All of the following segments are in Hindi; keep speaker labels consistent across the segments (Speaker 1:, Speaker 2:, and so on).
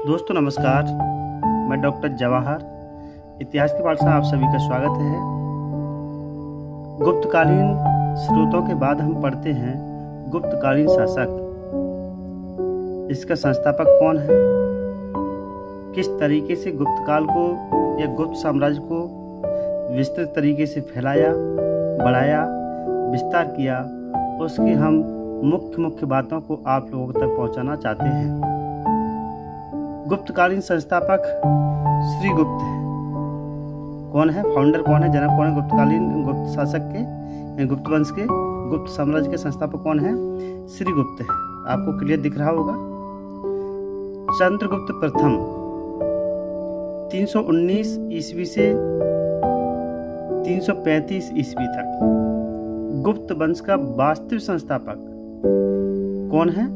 Speaker 1: दोस्तों नमस्कार, मैं डॉक्टर जवाहर इतिहास की पाठशाला आप सभी का स्वागत है। गुप्तकालीन स्रोतों के बाद हम पढ़ते हैं गुप्तकालीन शासक। इसका संस्थापक कौन है, किस तरीके से गुप्त काल को या गुप्त साम्राज्य को विस्तृत तरीके से फैलाया, बढ़ाया, विस्तार किया, उसकी हम मुख्य बातों को आप लोगों तक पहुंचाना चाहते हैं। गुप्तकालीन संस्थापक श्री गुप्त है। कौन है, फाउंडर कौन है, जनक कौन है गुप्तकालीन गुप्त शासक के, गुप्त वंश के, गुप्त साम्राज्य के संस्थापक कौन है? श्री गुप्त है। आपको क्लियर दिख रहा होगा। चंद्रगुप्त प्रथम 319 ईस्वी से 335 ईस्वी तक गुप्त वंश का वास्तविक संस्थापक कौन है?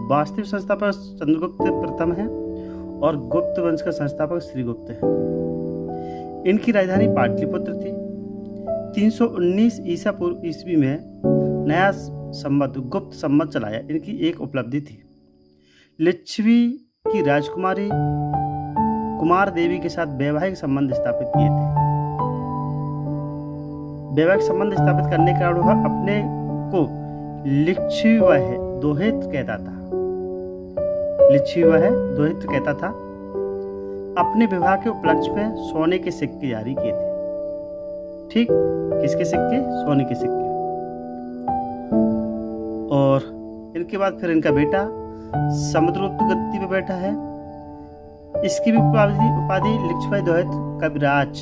Speaker 1: वास्तविक संस्थापक चंद्रगुप्त प्रथम है और गुप्त वंश का संस्थापक श्रीगुप्त है। इनकी राजधानी पाटलिपुत्र थी। 319 ईसा पूर्व ईस्वी में नया संवत गुप्त संवत चलाया। इनकी एक उपलब्धि थी, लिच्छवी की राजकुमारी कुमार देवी के साथ वैवाहिक संबंध स्थापित किए थे। वैवाहिक संबंध स्थापित करने के कारण वह अपने को लिच्छवी दोहित कहता था। लिच्छवी दोहित कहता था। अपने विवाह के उपलक्ष्य में सोने के सिक्के जारी किए थे। ठीक, किसके सिक्के? सोने के सिक्के। और इनके बाद फिर इनका बेटा समुद्रगुप्त गद्दी पे बैठा है। इसकी भी उपाधि लिच्छवी दोहित कविराज।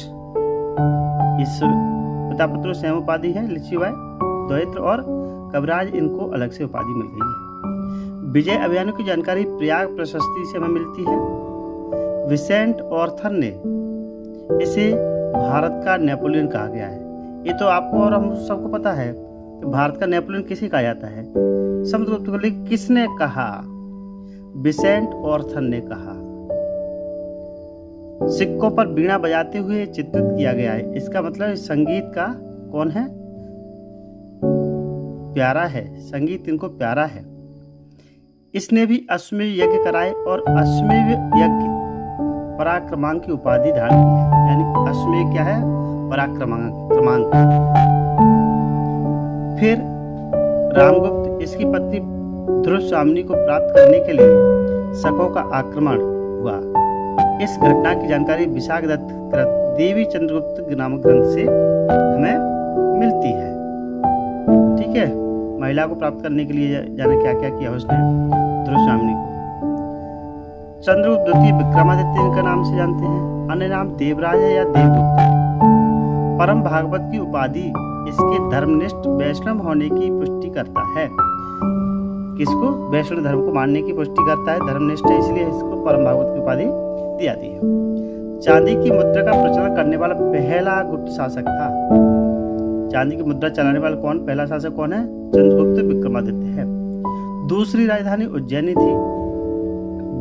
Speaker 1: इस पिता पुत्र सेम उपाधि है, लिच्छवी दोहित और कविराज, इनको अलग से उपाधि मिल गई है। विजय अभियानों की जानकारी प्रयाग प्रशस्ति से हमें मिलती है। विसेंट ऑर्थर ने इसे भारत का नेपोलियन कहा गया है। ये तो आपको और हम सबको पता है कि भारत का नेपोलियन किसे कहा जाता है? समुद्रगुप्त को। लेकिन किसने कहा? विसेंट ऑर्थर ने कहा। सिक्कों पर बीड़ा बजाते हुए चित्रित किया गया है। इसका मतलब संगीत का कौन है? प्यारा है, संगीत इनको प्यारा है। इसने भी अश्वमेध यज्ञ कराए और अश्वमेध यज्ञ पराक्रमांक की उपाधि धारण की है। यानी अश्वमेध क्या है? पराक्रमांक। फिर रामगुप्त, इसकी पत्नी ध्रुवस्वामिनी को प्राप्त करने के लिए शकों का आक्रमण हुआ। इस घटना की जानकारी विशाखदत्त कृत देवी चंद्रगुप्त नामक ग्रंथ से हमें मिलती है। ठीक है, महिला को प्राप्त करने के लिए जाने क्या क्या किया उसने? ध्रुवस्वामिनी को। चंद्रगुप्त द्वितीय विक्रमादित्य इनका नाम से जानते हैं। अन्य नाम देवराज है या देवगुप्त। परम भागवत की उपाधि इसके धर्मनिष्ठ वैष्णव होने की पुष्टि करता है। किसको? वैष्णव धर्म को मानने की पुष्टि करता है, धर्मनिष्ठ है, इसलिए इसको परम भागवत की उपाधि दी जाती है। चांदी की मुद्रा का प्रचलन करने वाला पहला गुप्त शासक था। चांदी की मुद्रा चलाने वाला कौन? पहला शासक कौन है? चंद्रगुप्त विक्रमादित्य है। दूसरी राजधानी उज्जैनी थी।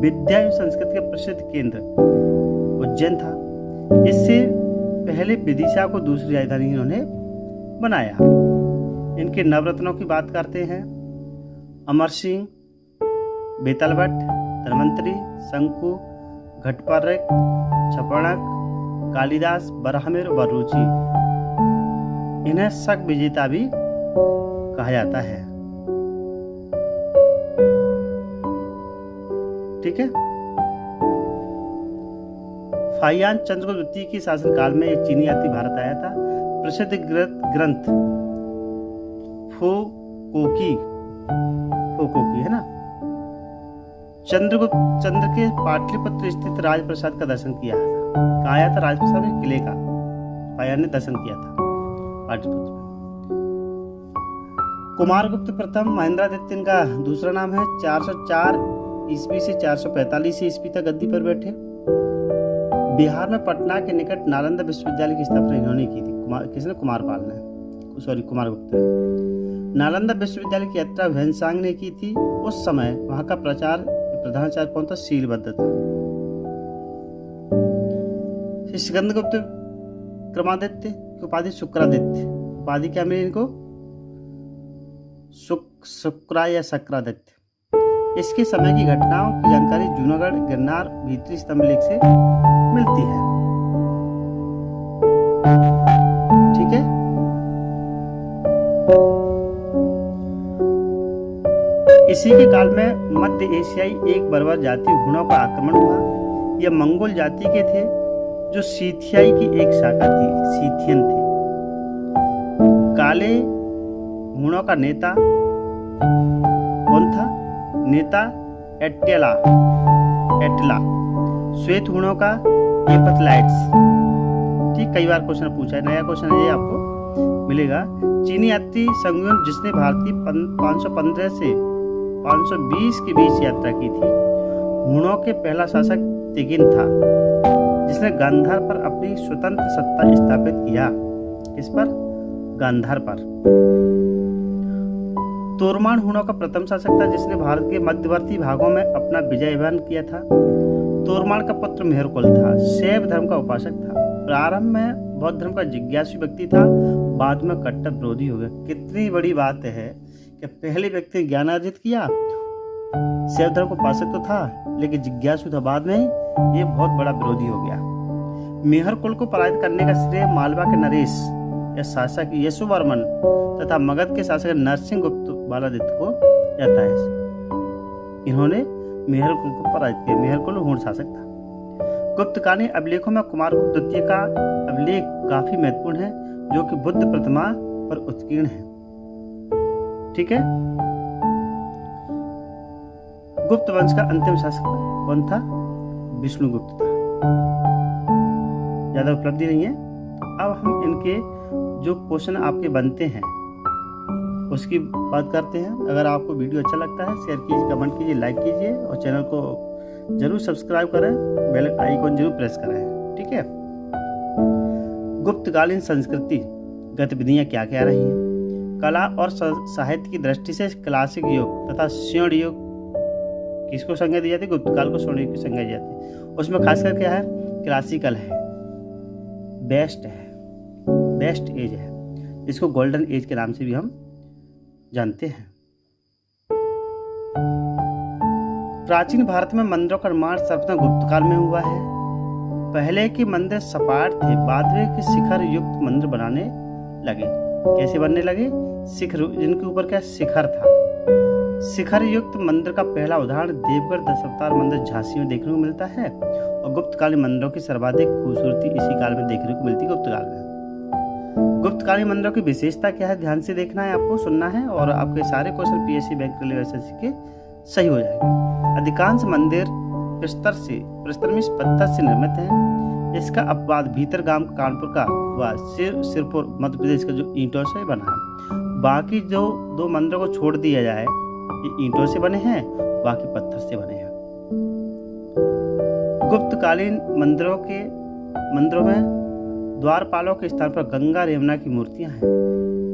Speaker 1: विद्या एवं संस्कृत के प्रसिद्ध केंद्र उज्जैन था। इससे पहले विदिशा को दूसरी राजधानी इन्होंने बनाया। इनके नवरत्नों की बात करते हैं। अमर सिंह, बेतलभट्ट, धन्वंतरी, शंकु, घटपर्रिक, छपणक, कालिदास, बरहमिर व रुचि। इन्हें शक विजेता भी कहा जाता है। ठीक है। फाहियान चंद्रगुप्त द्वितीय के शासनकाल में एक चीनी यात्री भारत आया था। प्रसिद्ध ग्रंथ फोकोकी है ना। चंद्र के पाटलिपुत्र स्थित राजप्रसाद का दर्शन किया था। कहा आया था? राजप्रसाद में, किले का फाहियान ने दर्शन किया था पाटलिपुत्र में। कुमारगुप्त प्रथम महेंद्रादित्य इनका दूसरा नाम है। 404 ईस्वी से 445 ईस्वी तक गद्दी पर बैठे। बिहार में पटना के निकट नालंदा विश्वविद्यालय की स्थापना इन्होंने की थी। किसने? कुमारगुप्त ने। नालंदा विश्वविद्यालय की यात्रा भैंसांग ने की थी। उस समय वहां का प्रधानाचार्य कौन था? शीलभद्र था। स्कंदगुप्त विक्रमादित्य की उपाधि शुक्रादित्य। उपाधि क्या मिली इनको? शुक्रा या शक्रादित्य। इसके समय की घटनाओं की जानकारी जूनागढ़ गिरनार भीतरी स्तंभ लेख से मिलती है। ठीक है। इसी के काल में मध्य एशियाई एक बर्बर जाति हुनों का आक्रमण हुआ। यह मंगोल जाति के थे जो सीथियाई की एक शाखा थी, सीथियन थे। काले हुनों का नेता कौन था? नेता एटला। श्वेत हुनों का एपथलाइट्स। ठीक, कई बार क्वेश्चन पूछा है, नया क्वेश्चन है ये आपको मिलेगा। चीनी यात्री संगयुन जिसने भारतीय 515 से 520 के बीच यात्रा की थी, हुनों के पहला शासक तिगिन था जिसने गांधार पर अपनी स्वतंत्र सत्ता स्थापित किया। किस पर? गांधार पर। तोरमान हुनों का प्रथम शासक था जिसने भारत के मध्यवर्ती भागों में अपना विजय अभियान किया था। तोरमान का पुत्र मेहरकुल था, शैव धर्म का उपासक था। प्रारंभ में बौद्ध धर्म का जिज्ञासु व्यक्ति था, बाद में कट्टर विरोधी हो गया। कितनी बड़ी बात है कि पहले व्यक्ति ने ज्ञान अर्जित किया, शैव धर्म का उपासक तो था लेकिन जिज्ञासु था, बाद में ये बहुत बड़ा विरोधी हो गया। मेहरकुल को पराजित करने का श्रेय मालवा के नरेश या शासक यशोवर्मन तथा मगध के शासक नरसिंह गुप्त बालादित्य को जाता है। इन्होंने मेहरकुल को पराजित किया। मेहरकुल हुन शासक था। गुप्तकालीन अभिलेखों में कुमारगुप्त द्वितीय का अभिलेख काफी महत्वपूर्ण है जो कि बुद्ध प्रतिमा पर उत्कीर्ण है। ठीक है। गुप्त वंश का अंतिम शासक कौन था? विष्णुगुप्त था। ज्यादा उपलब्धि नहीं है। अब हम इनके जो क्वेश्चन आपके बनते हैं उसकी बात करते हैं। अगर आपको वीडियो अच्छा लगता है शेयर कीजिए, कमेंट कीजिए, लाइक कीजिए और चैनल को जरूर सब्सक्राइब करें, बेल आइकॉन जरूर प्रेस करें। ठीक है। गुप्तकालीन संस्कृति गतिविधियां क्या क्या रही हैं? कला और साहित्य की दृष्टि से क्लासिक युग तथा स्वर्ण युग किसको संज्ञा दी जाती है? गुप्तकाल को स्वर्ण युग की संज्ञा दी जाती है। उसमें खासकर क्या है? क्लासिकल है, बेस्ट है, बेस्ट एज है, इसको गोल्डन एज के नाम से भी हम जानते हैं। प्राचीन भारत में मंदिरों का निर्माण सर्वप्रथम गुप्तकाल में हुआ है। पहले के मंदिर सपाट थे, बाद में के शिखर युक्त मंदिर बनाने लगे। कैसे बनने लगे? शिखर, जिनके ऊपर क्या शिखर था। शिखर युक्त मंदिर का पहला उदाहरण देवगढ़ दशावतार मंदिर झांसी में देखने को मिलता है और गुप्तकालीन मंदिरों की सर्वाधिक खूबसूरती इसी काल में देखने को मिलती है, गुप्तकाल में। गुप्तकालीन मंदिरों की विशेषता क्या है? ध्यान से देखना है, आपको सुनना है और आपके सारे question PSC bank railway SSC के सही हो जाएंगे। अधिकांश मंदिर प्रस्तर में पत्थर से निर्मित हैं। इसका अपवाद भीतर गांव कानपुर का व सिरपुर मध्य प्रदेश का जो ईंटों से बना है। बाकी जो दो मंदिरों को छोड़ दिया जाए, ये ईंटों से बने हैं, बाकी पत्थर से बने हैं। गुप्तकालीन मंदिरों में द्वारपालों के स्थान पर गंगा और यमुना की मूर्तियां हैं।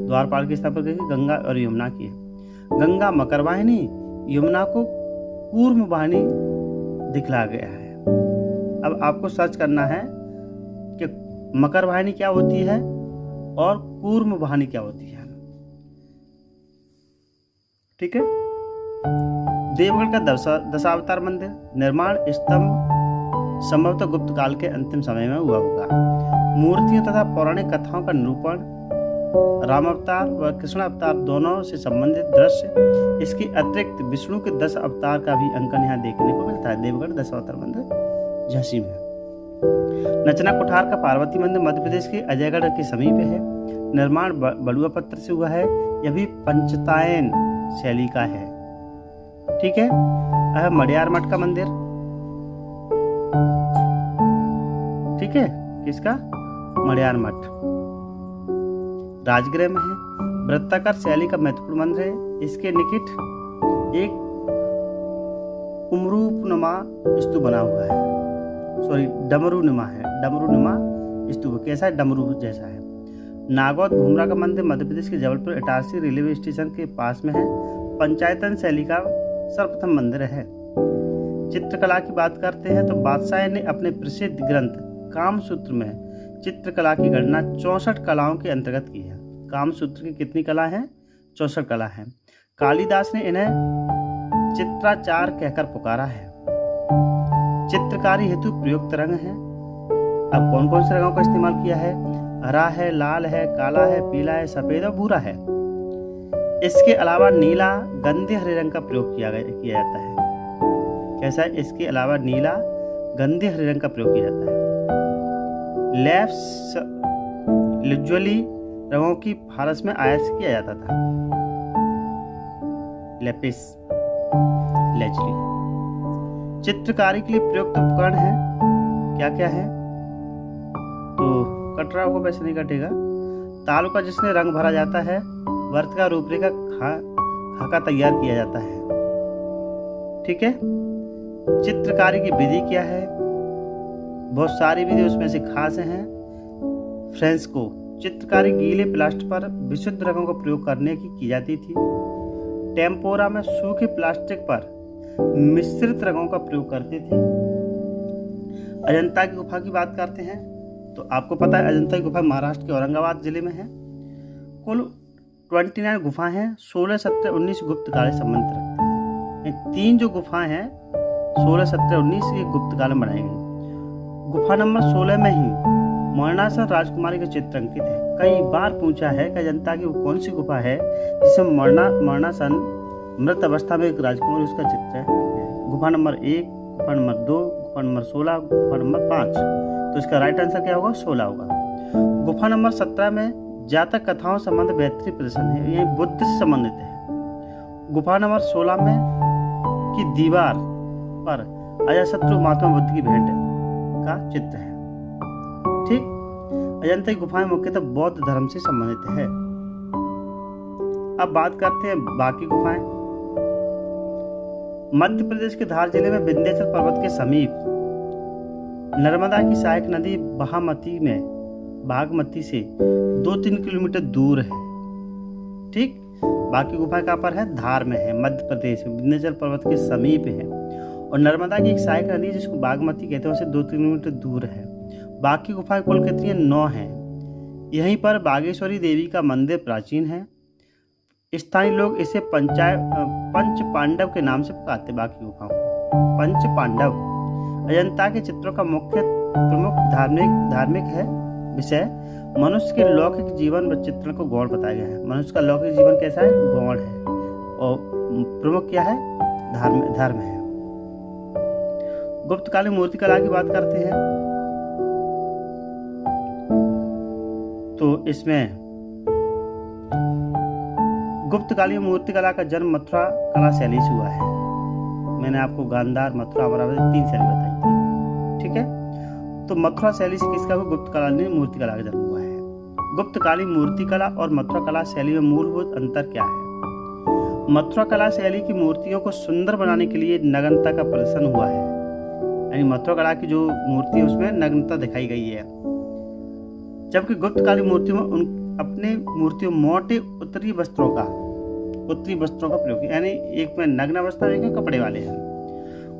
Speaker 1: द्वारपाल के स्थान पर गंगा और यमुना की है। गंगा मकर वाहिनी, यमुना को कूर्म वाहिनी दिखला गया है। अब आपको सर्च करना है कि मकर वाहिनी क्या होती है और कूर्म वाहिनी क्या होती है। ठीक है। देवगढ़ का दशावतार मंदिर निर्माण स्तंभ संभवतः गुप्त काल के अंतिम समय में हुआ होगा। मूर्तियों तथा पौराणिक कथाओं का निरूपण, राम अवतार व कृष्ण अवतार दोनों से संबंधित दृश्य, इसके अतिरिक्त विष्णु के 10 अवतार का भी अंकन यहाँ देखने को मिलता है। देवगढ़ दशावतार मंदिर झांसी में। नचना कुठार का पार्वती मंदिर मध्य प्रदेश के अजयगढ़ के समीप है। निर्माण बलुआ पत्थर से हुआ है। यह भी पंचतायन शैली का है। ठीक है। मडियार मठ का मंदिर, ठीक है, किसका? मडियार मठ राजगृह में है। वृत्ताकार शैली का महत्वपूर्ण मंदिर है। इसके निकट एक उमरूपनुमा स्तूप बना हुआ है। डमरूनुमा है। डमरूनुमा स्तूप कैसा है? डमरू जैसा है। नागौद भूमरा का मंदिर मध्य प्रदेश के जबलपुर इटारसी रेलवे स्टेशन के पास में है। पंचायतन शैली का सर्वप्रथम मंदिर है। चित्रकला की बात करते हैं तो बादशाह ने अपने प्रसिद्ध ग्रंथ कामसूत्र में चित्रकला की गणना 64 कलाओं के अंतर्गत की है। कामसूत्र की कितनी कला है? 64 कला है। कालिदास ने इन्हें चित्राचार कहकर पुकारा है। चित्रकारी हेतु प्रयुक्त रंग है। अब कौन कौन से रंगों का इस्तेमाल किया है? हरा है, लाल है, काला है, पीला है, सफेद और भूरा है। इसके अलावा नीला, गंधे हरे रंग का प्रयोग किया जाता है। कैसा है? इसके अलावा नीला, गंधे हरे रंग का प्रयोग किया जाता है। लैप्स लिजुअली रंगों की फारस में आयात किया जाता था। Lapis Leslie. चित्रकारी के लिए प्रयुक्त उपकरण है। क्या क्या है? तो कट रहा होगा, वैसे नहीं कटेगा। तालु का जिसमें रंग भरा जाता है। वर्त का रूपरेखा खाका तैयार किया जाता है। ठीक है। चित्रकारी की विधि क्या है? बहुत सारी विधि उसमें से खास हैं। फ्रेस्को चित्रकारी गीले प्लास्टर पर विशुद्ध रंगों का प्रयोग करने की जाती थी। टेम्पोरा में सूखे प्लास्टिक पर मिश्रित रंगों का प्रयोग करते थे। अजंता की गुफा की बात करते हैं तो आपको पता है अजंता की गुफा महाराष्ट्र के औरंगाबाद जिले में है। कुल 29 गुफाएं हैं। 16, 17, 19 गुप्त काल से संबंध रखते हैं। ये 3 जो गुफाएं हैं 16, 17, 19 ये गुप्त काल में बनाई गई। गुफा नंबर 16 में ही मरणासन राजकुमारी का चित्र अंकित है। कई बार पूछा है कि अजंता की वो कौन सी गुफा है जिसमें मरणासन मृत अवस्था में एक राजकुमारी उसका चित्र है। गुफा नंबर 1, गुफा नंबर 2, गुफा नंबर 16, गुफा नंबर 5। तो इसका राइट आंसर क्या होगा? 16 होगा। गुफा नंबर 17 में जातक कथाओं संबंध बेहतरीन प्रदर्शन है। ये बुद्ध से संबंधित है। गुफा नंबर 16 में की दीवार पर अजातशत्रु महात्मा बुद्ध की भेंट का चित्र है। ठीक। अजंता की गुफाएं मुख्यतः बौद्ध धर्म से संबंधित है। अब बात करते हैं बाकी गुफाएं। मध्य प्रदेश के धार जिले में विंध्याचल पर्वत के समीप नर्मदा की सहायक नदी बागमती से 2-3 किलोमीटर दूर है। ठीक। बाकी गुफा कहाँ पर है? धार में है, मध्य प्रदेश में विंध्याचल पर्वत के समीप है। और नर्मदा की एक सहायक नदी जिसको बागमती कहते हैं उससे 2-3 किलोमीटर दूर है। बाकी गुफाएं कुल कितनी है? 9 हैं। यहीं पर बागेश्वरी देवी का मंदिर प्राचीन है। स्थानीय लोग इसे पंच पांडव के नाम से पुकारते। बाकी गुफाओं पंच पांडव। अजंता के चित्रों का प्रमुख धार्मिक है विषय मनुष्य के लौकिक जीवन व चित्रण को गौण बताया गया है। मनुष्य का लौकिक जीवन कैसा है? गौण है। और प्रमुख क्या है? धर्म है। गुप्तकालीन मूर्ति कला की बात करते हैं तो इसमें गुप्तकालीन मूर्ति कला का जन्म मथुरा कला शैली से हुआ है। मैंने आपको गांधार, मथुरा, अमरावती 3 शैली बताई थी। ठीक है। तो मथुरा शैली से किसका हुआ? गुप्तकालीन मूर्ति कला का जन्म हुआ है। गुप्तकालीन मूर्ति कला और मथुरा कला शैली में मूलभूत अंतर क्या है? मथुरा कला शैली की मूर्तियों को सुंदर बनाने के लिए नग्नता का प्रदर्शन हुआ है। यानी मथुरा कला की जो मूर्ति है उसमें नग्नता दिखाई गई है। जबकि गुप्तकालीन मूर्तियों में अपने मूर्तियों मोटे उत्तरी वस्त्रों का प्रयोग, यानी एक में नग्न अवस्था में, एक में कपड़े वाले हैं।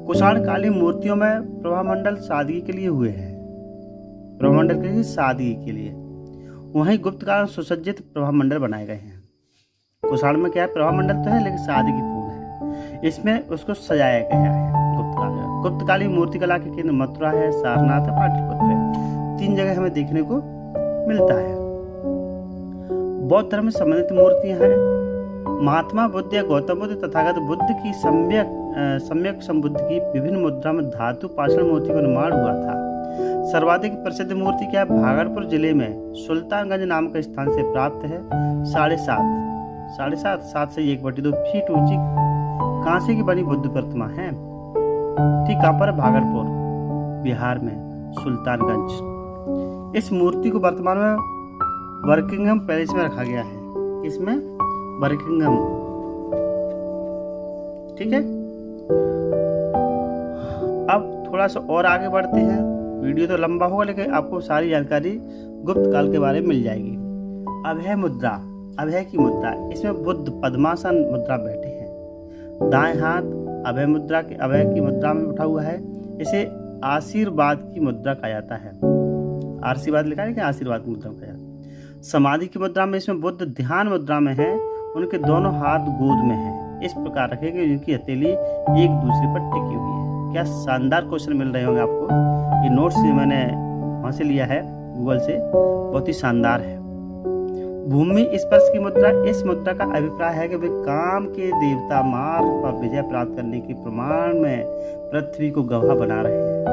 Speaker 1: कुषाण कालीन मूर्तियों में प्रभामंडल सादगी के लिए हुए हैं। प्रभामंडल के लिए सादगी के लिए। वहीं गुप्तकाल सुसज्जित प्रभामंडल बनाए गए हैं। कुषाण में क्या है? प्रभामंडल तो है लेकिन सादगी पूर्ण है। इसमें उसको सजाया गया है। गुप्तकालीन मूर्ति कला के केंद्र मथुरा है, सारनाथ है, पाटलिपुत्र है। 3 जगह हमें देखने को मिलता है। बौद्ध धर्म से संबंधित मूर्तियां हैं। महात्मा बुद्ध या गौतम बुद्ध तथागत बुद्ध की सम्यक संबुद्ध की विभिन्न मुद्रा में धातु पाषाण मूर्ति का निर्माण हुआ था। सर्वाधिक प्रसिद्ध मूर्ति क्या है? भागलपुर जिले में सुल्तानगंज नाम के स्थान से प्राप्त है। 7.5 से 1/2 फीट ऊंची कांसे की बनी बुद्ध प्रतिमा है। ठीक। कहाँ पर? भागलपुर, बिहार में, सुल्तानगंज। इस मूर्ति को वर्तमान में बकिंघम पैलेस में रखा गया है। इसमें बकिंघम। ठीक है। अब थोड़ा सा और आगे बढ़ते हैं। वीडियो तो लंबा होगा लेकिन आपको सारी जानकारी गुप्त काल के बारे में मिल जाएगी। अभय मुद्रा, अभय की मुद्रा। इसमें बुद्ध पद्मासन मुद्रा बैठे हैं। दाएं हाथ अभय की मुद्रा में उठा हुआ है। इसे आशीर्वाद की मुद्रा कहा जाता है। आशीर्वाद लिखा है कि आशीर्वाद की मुद्रा कहा जाता है। समाधि की मुद्रा में इसमें बुद्ध ध्यान मुद्रा में है। उनके दोनों हाथ गोद में हैं। इस प्रकार रखें कि उनकी हथेली एक दूसरे पर टिकी हुई है। क्या शानदार क्वेश्चन मिल रहे होंगे आपको। ये नोट्स मैंने वहाँ से लिया है गूगल से, बहुत ही शानदार है। भूमि स्पर्श की मुद्रा, इस मुद्रा का अभिप्राय है कि वे काम के देवता मार्स पर विजय प्राप्त करने के प्रमाण में पृथ्वी को गवाह बना रहे हैं।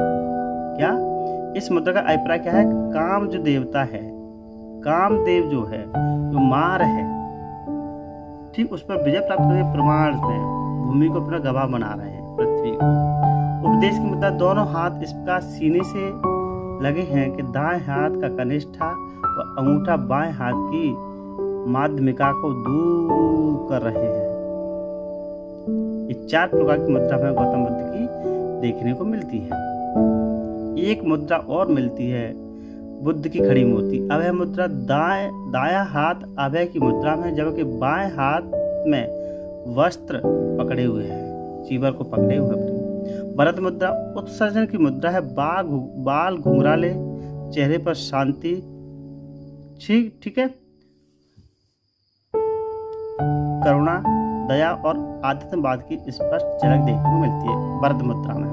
Speaker 1: क्या इस मुद्रा का अभिप्राय क्या है? काम जो देवता है, कामदेव जो है, जो मार है, ठीक, उस पर विजय प्राप्त करने के प्रमाण में भूमि को अपना गवाह बना रहे हैं, पृथ्वी को। उपदेश की मुद्रा, दोनों हाथ इसका सीने से लगे हैं कि दाएं हाथ का कनिष्ठा व अंगूठा बाएं हाथ की माध्यमिका को दूर कर रहे हैं। ये 4 प्रकार की मुद्रा में गौतम बुद्ध की देखने को मिलती है। एक मुद्रा और मिलती है बुद्ध की खड़ी मूर्ति, अभय मुद्रा। दायां हाथ अभय की मुद्रा में, जबकि बाएं हाथ में वस्त्र पकड़े हुए हैं, चीवर को पकड़े हुए हैं। भरत मुद्रा उत्सर्जन की मुद्रा है, बाल घुंघराले, चेहरे पर शांति, ठीक है, करुणा, दया और आध्यात्मवाद की स्पष्ट झलक देखने को मिलती है भरत मुद्रा में।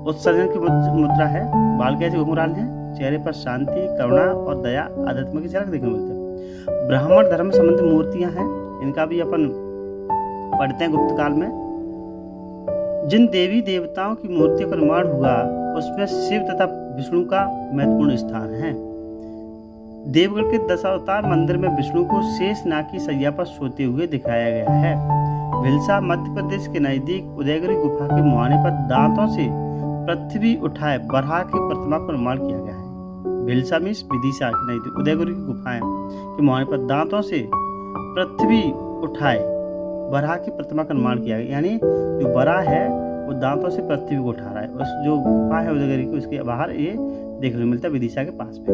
Speaker 1: उत्सर्जन की मुद्रा है, बाल कैसे घुंघराले हैं, चेहरे पर शांति, करुणा और दया, आध्यात्म की झलक देखने को मिलती है। ब्राह्मण धर्म संबंधी मूर्तियां हैं, इनका भी अपन पढ़ते हैं गुप्त काल में। जिन देवी देवताओं की मूर्तियों का निर्माण हुआ उसमें शिव तथा विष्णु का महत्वपूर्ण स्थान है। देवगढ़ के दशावतार मंदिर में विष्णु को शेष नाग की सैया पर सोते हुए दिखाया गया है। भिलसा मध्य प्रदेश के नजदीक उदयगिरी गुफा के मुहाने पर दांतों से पृथ्वी उठाए बराह की प्रतिमा का निर्माण किया गया है। भिलसा मीन्स विदिशा के नजदीक उदयगिरी की गुफाएं के मुहाने पर दांतों से पृथ्वी उठाए बराह की प्रतिमा का निर्माण किया गया, यानी जो बराह है वो दांतों से पृथ्वी को उठा रहा है। उस जो गुफा है उदयगिरी की, उसके बाहर ये देखने को मिलता है, विदिशा के पास में।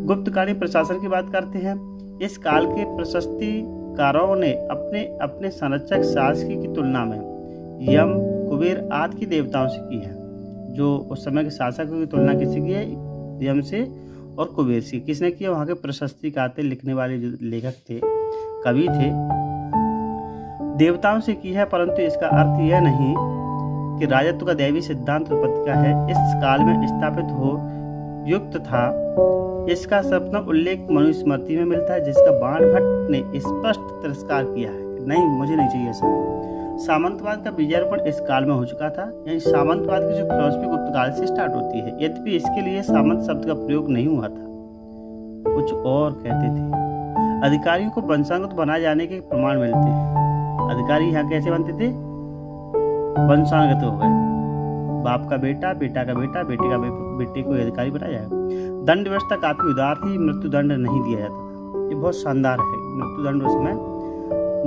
Speaker 1: गुप्तकालीन प्रशासन की बात करते हैं। इस काल के प्रशस्तिकारों ने अपने अपने संरक्षक शासकी की तुलना में यम, कुबेर आदि की देवताओं से की है। जो उस समय के शासकों की तुलना किससे की है? यम से और कुबेर से। किसने किया? वहाँ के प्रशस्तिकार थे, लिखने वाले जो लेखक थे, कवि थे, देवताओं से की है। परंतु इसका अर्थ यह नहीं कि राजत्व का दैवी सिद्धांत उत्पत्ति का है, इस काल में स्थापित हो युक्त था। इसका सपना उल्लेख मनुस्मृति में मिलता है, जिसका बाणभट्ट ने स्पष्ट तिरस्कार किया है कि नहीं, मुझे नहीं चाहिए ऐसा। सामंतवाद का बीजारोपण इस काल में हो चुका था, यानी सामंतवाद की जो फिलॉसफी गुप्त काल से स्टार्ट होती है। यद्यपि इसके लिए सामंत शब्द का प्रयोग नहीं हुआ था, कुछ और कहते थे। अधिकारियों को वंशानुगत बनाए जाने के प्रमाण मिलते हैं। अधिकारी यहाँ कैसे बनते थे? वंशानुगत हो गए, बाप का बेटा, बेटा का बेटा, बेटे का बेटे को अधिकारी बनाया जाएगा। दंड व्यवस्था काफी उदार थी, मृत्यु दंड नहीं दिया जाता था। ये बहुत शानदार है, मृत्यु दंड उस समय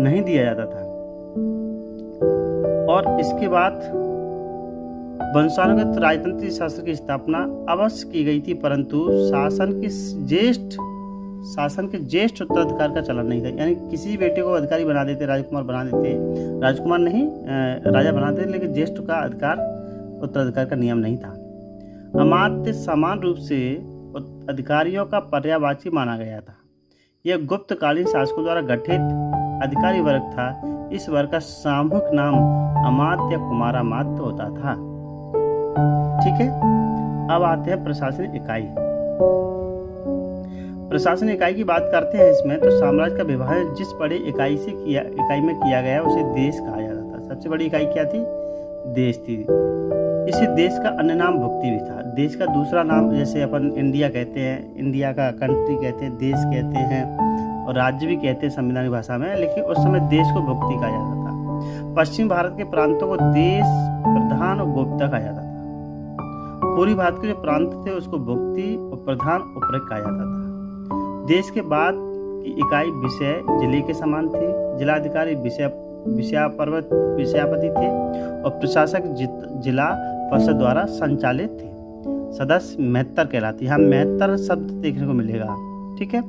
Speaker 1: नहीं दिया जाता था। और इसके बाद वंशानुगत राजतंत्रीय शास्त्र की स्थापना अवश्य की गई थी, परंतु शासन के ज्येष्ठ उत्तराधिकार का चलन नहीं था। यानी किसी बेटे को अधिकारी बना देते, राजकुमार बना देते, राजकुमार नहीं राजा बना देते, लेकिन ज्येष्ठ का अधिकार उत्तराधिकार का नियम नहीं था। अमात्य समान रूप से अधिकारियों का पर्यायवाची माना गया था। यह गुप्तकालीन शासकों द्वारा गठित अधिकारी वर्ग था। इस वर्ग का सामूहिक नाम अमात्य या कुमारामात्य होता था। ठीक है, अब आते हैं प्रशासनिक इकाई। प्रशासनिक इकाई की बात करते हैं इसमें, तो साम्राज्य का विभाजन जिस बड़ी इकाई में किया गया उसे देश कहा जाता था। सबसे बड़ी इकाई क्या थी? देश थी। इसी देश का अन्य नाम भुक्ति भी था। देश का दूसरा नाम, जैसे अपन इंडिया कहते हैं, इंडिया का कंट्री कहते हैं, देश कहते हैं और राज्य भी कहते हैं संविधानिक भाषा में, लेकिन उस समय देश को भुक्ति कहा जाता था। पश्चिम भारत के प्रांतों को देश, प्रधान और गोप्ता कहा जाता था। पूर्वी भारत के जो प्रांत थे उसको भुक्ति और प्रधान उपरक कहा जाता था। देश के बाद की इकाई विषय जिले के समान थी। जिलाधिकारी विषयापति थे और प्रशासक जिला परिषद द्वारा संचालित थे। सदस्य मेहत्तर कहलाती है। यहाँ मेहत्तर शब्द देखने को मिलेगा। ठीक है,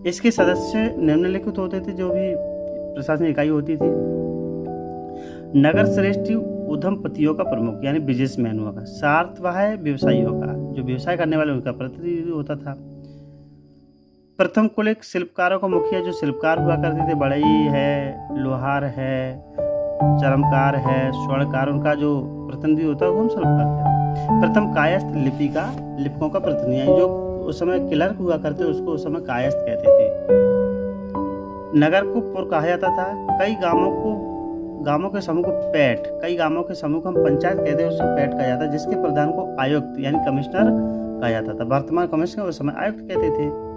Speaker 1: इसके सदस्य निम्नलिखित होते थे, जो भी प्रशासनिक इकाई होती थी। नगर श्रेष्ठी उद्यमपतियों का प्रमुख, यानी बिजनेसमैन का। सार्थ वह है व्यवसायियों का, जो व्यवसाय करने वाले उनका प्रतिनिधि होता था। प्रथम कुल एक शिल्पकारों का मुखिया जो शिल्पकार हुआ करते थे, बढ़ई है, लोहार है, चरमकार है, स्वर्णकार, उनका जो प्रतिनिधि होता है वो हम शिल्पकार कहते हैं। प्रथम कायस्थ लिपिकों का प्रतिनिधि, जो उस समय क्लर्क हुआ करते उसको उस समय कायस्थ कहते थे। नगर को पुर कहा जाता था। कई गांवों के समूह को पैठ, कई गांवों के समूह को हम पंचायत कहते हैं, उसको पैठ कहा जाता है, जिसके प्रधान को आयुक्त यानी कमिश्नर कहा जाता था। वर्तमान कमिश्नर उस समय आयुक्त कहते थे।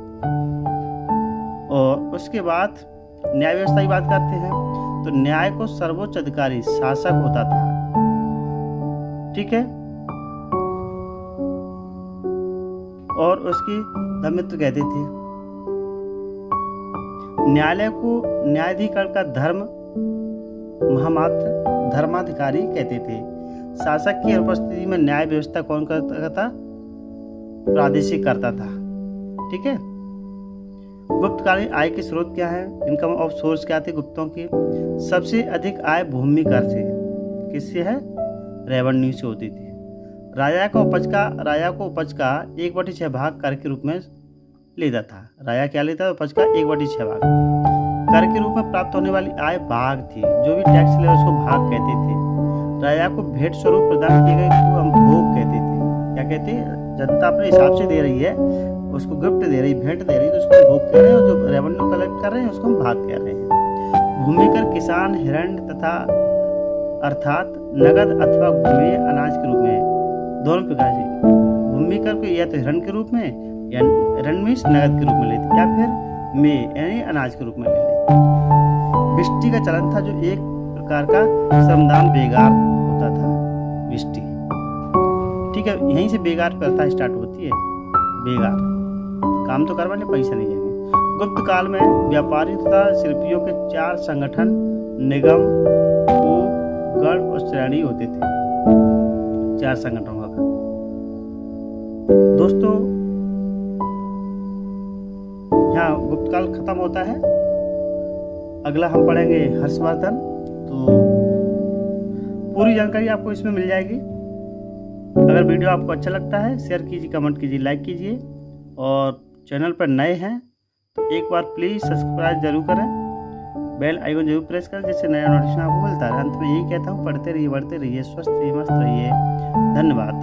Speaker 1: और उसके बाद न्याय व्यवस्था की बात करते हैं तो न्याय को सर्वोच्च अधिकारी शासक होता था। ठीक है, और उसकी स्वामित्व कहते थे। न्यायालय को न्यायाधिकरण का धर्माधिकारी कहते थे। शासक की अनुपस्थिति में न्याय व्यवस्था कौन करता था? प्रादेशिक करता था। ठीक है, गुप्तकालीन आय के स्रोत क्या है? इनकम ऑफ सोर्स क्या थे गुप्तों की? सबसे अधिक आय भूमि कर से, किससे है? रेवेन्यू से होती थी। राजा को उपज का 1/6 भाग कर के रूप में लेता था। राजा क्या लेता था? उपज का 1/6 भाग कर के रूप में प्राप्त होने वाली आय भाग थी। जो भी टैक्स ले उसको भाग कहते थे। राजा को भेंट स्वरूप प्रदान किए गए को हम भोग कहते थे। क्या कहते हैं? जनता अपने हिसाब से दे रही है, उसको गिफ्ट दे रही, भेंट दे रही, तो उसको भोग कह रहे हैं, और जो रेवेन्यू कलेक्ट कर रहे हैं उसको हम भाग कह रहे हैं। भूमि कर किसान हिरण्य तथा अर्थात नगद अथवा घुए अनाज के रूप में, दोनों प्रकार से भूमि कर को या तो हिरण के रूप में या ऋण में नगद के रूप में लेते, या फिर में यानी अनाज के रूप में ले लेते। बिस्टी का चलन था, जो एक प्रकार का श्रमदान बेगार होता था। बिस्टी, ठीक है, यहीं से बेगार प्रथा स्टार्ट होती है। बेगार काम तो करवाने, पैसा नहीं देंगे। गुप्त काल में व्यापारी तथा शिल्पियों के 4 संगठन, निगम, गण और श्रेणी होते थे। 4 संगठनों का। दोस्तों, यहाँ गुप्त काल खत्म होता है। अगला हम पढ़ेंगे हर्षवर्धन। तो पूरी जानकारी आपको इसमें मिल जाएगी। अगर वीडियो आपको अच्छा लगता है शेयर कीजिए, कमेंट कीजिए, लाइक कीजिए, और चैनल पर नए हैं तो एक बार प्लीज़ सब्सक्राइब जरूर करें, बेल आइकन जरूर प्रेस करें, जिससे नया नोटिफिकेशन आपको मिलता है। अंत में यही कहता हूँ, पढ़ते रहिए, बढ़ते रहिए, स्वस्थ रहिए, मस्त रहिए। धन्यवाद।